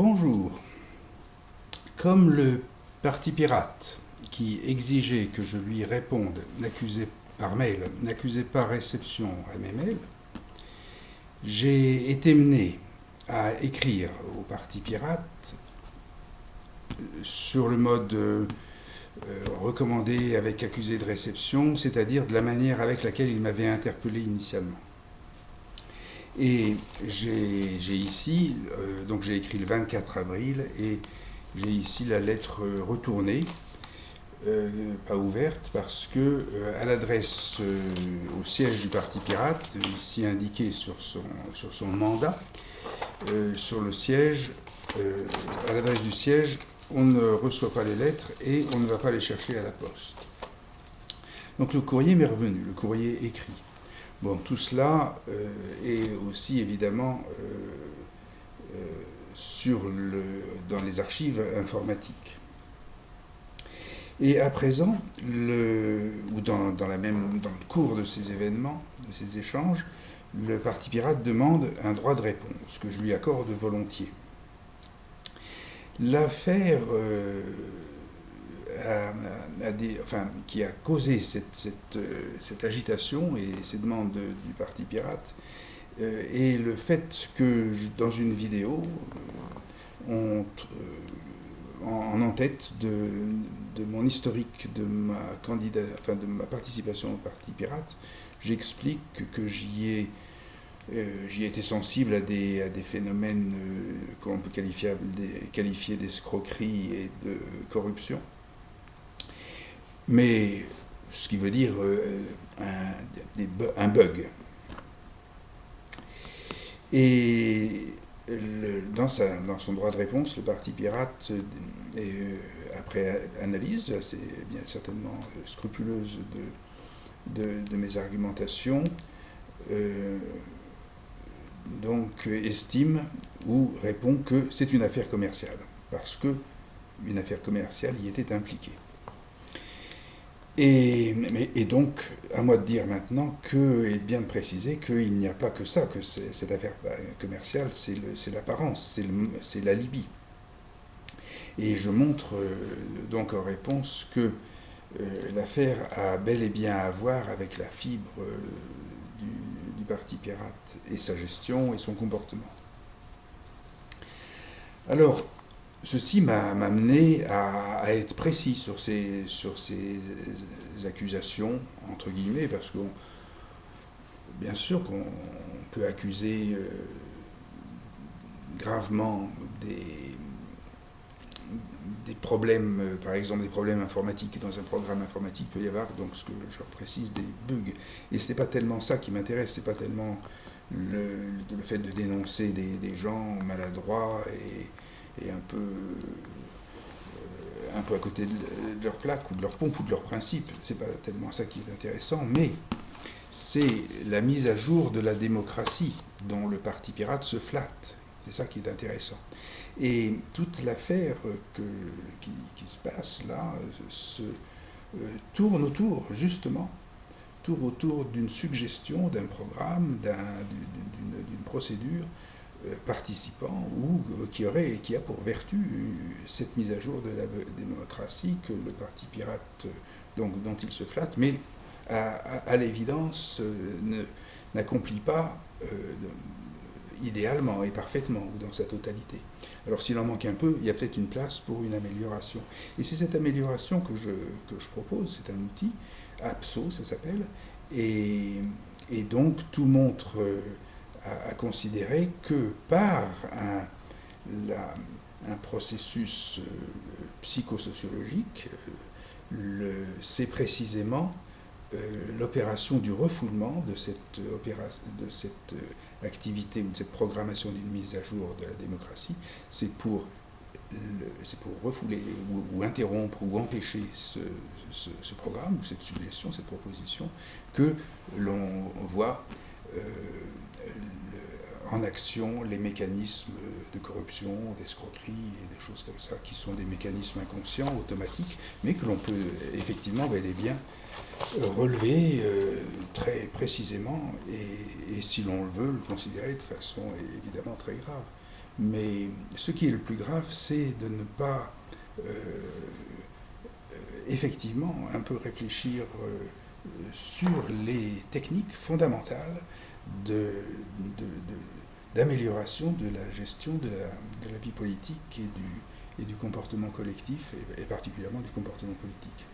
Bonjour. Comme le Parti pirate, qui exigeait que je lui réponde par mail, n'accusait pas réception à mes mails, j'ai été mené à écrire au Parti pirate sur le mode recommandé avec accusé de réception, c'est-à-dire de la manière avec laquelle il m'avait interpellé initialement. Et j'ai ici, donc j'ai écrit le 24 avril, et j'ai ici la lettre retournée, pas ouverte, parce que à l'adresse au siège du Parti pirate, ici indiqué sur son mandat, sur le siège, à l'adresse du siège, on ne reçoit pas les lettres et on ne va pas les chercher à la poste. Donc le courrier m'est revenu, le courrier écrit. Bon, tout cela est aussi évidemment dans les archives informatiques. Et à présent, dans le cours de ces événements, de ces échanges, le Parti pirate demande un droit de réponse que je lui accorde volontiers. L'affaire qui a causé cette agitation et ces demandes du Parti pirate est le fait que dans une vidéo, en en-tête de mon historique de ma participation au Parti pirate, j'explique que j'y ai été sensible à des phénomènes qu'on peut qualifier d'escroquerie et de corruption. Mais ce qui veut dire un bug. Et dans son droit de réponse, le Parti pirate, après analyse assez bien certainement scrupuleuse de mes argumentations, donc estime ou répond que c'est une affaire commerciale, parce qu'une affaire commerciale y était impliquée. Et donc, à moi de dire maintenant et bien de préciser qu'il n'y a pas que ça, que cette affaire commerciale, c'est l'apparence, c'est l'alibi. Et je montre donc en réponse que l'affaire a bel et bien à voir avec la fibre du Parti pirate et sa gestion et son comportement. Alors, ceci m'a amené à être précis sur ces accusations, entre guillemets, parce que bien sûr qu'on peut accuser gravement des problèmes, par exemple des problèmes informatiques. Dans un programme informatique, il peut y avoir, donc ce que je précise, des bugs. Et ce n'est pas tellement ça qui m'intéresse, ce n'est pas tellement le fait de dénoncer des gens maladroits et un peu à côté de leur plaque ou de leur pompe ou de leur principe. C'est pas tellement ça qui est intéressant, mais c'est la mise à jour de la démocratie dont le Parti pirate se flatte. C'est ça qui est intéressant. Et toute l'affaire qui se passe là tourne autour d'une suggestion, d'un programme, d'une procédure participant ou qui a pour vertu cette mise à jour de la démocratie que le Parti pirate dont il se flatte, mais à l'évidence n'accomplit pas idéalement et parfaitement ou dans sa totalité. Alors s'il en manque un peu, il y a peut-être une place pour une amélioration. Et c'est cette amélioration que je propose, c'est un outil, APSO ça s'appelle, et donc tout montre à considérer que par un processus psychosociologique, c'est précisément l'opération du refoulement de cette activité ou de cette programmation d'une mise à jour de la démocratie, c'est pour refouler ou interrompre ou empêcher ce programme ou cette suggestion, cette proposition, que l'on voit en action les mécanismes de corruption, d'escroquerie et des choses comme ça, qui sont des mécanismes inconscients, automatiques, mais que l'on peut effectivement bel et bien relever très précisément et si l'on le veut, le considérer de façon évidemment très grave. Mais ce qui est le plus grave, c'est de ne pas effectivement un peu réfléchir sur les techniques fondamentales de, d'amélioration de la gestion de la vie politique et du comportement collectif, et particulièrement du comportement politique.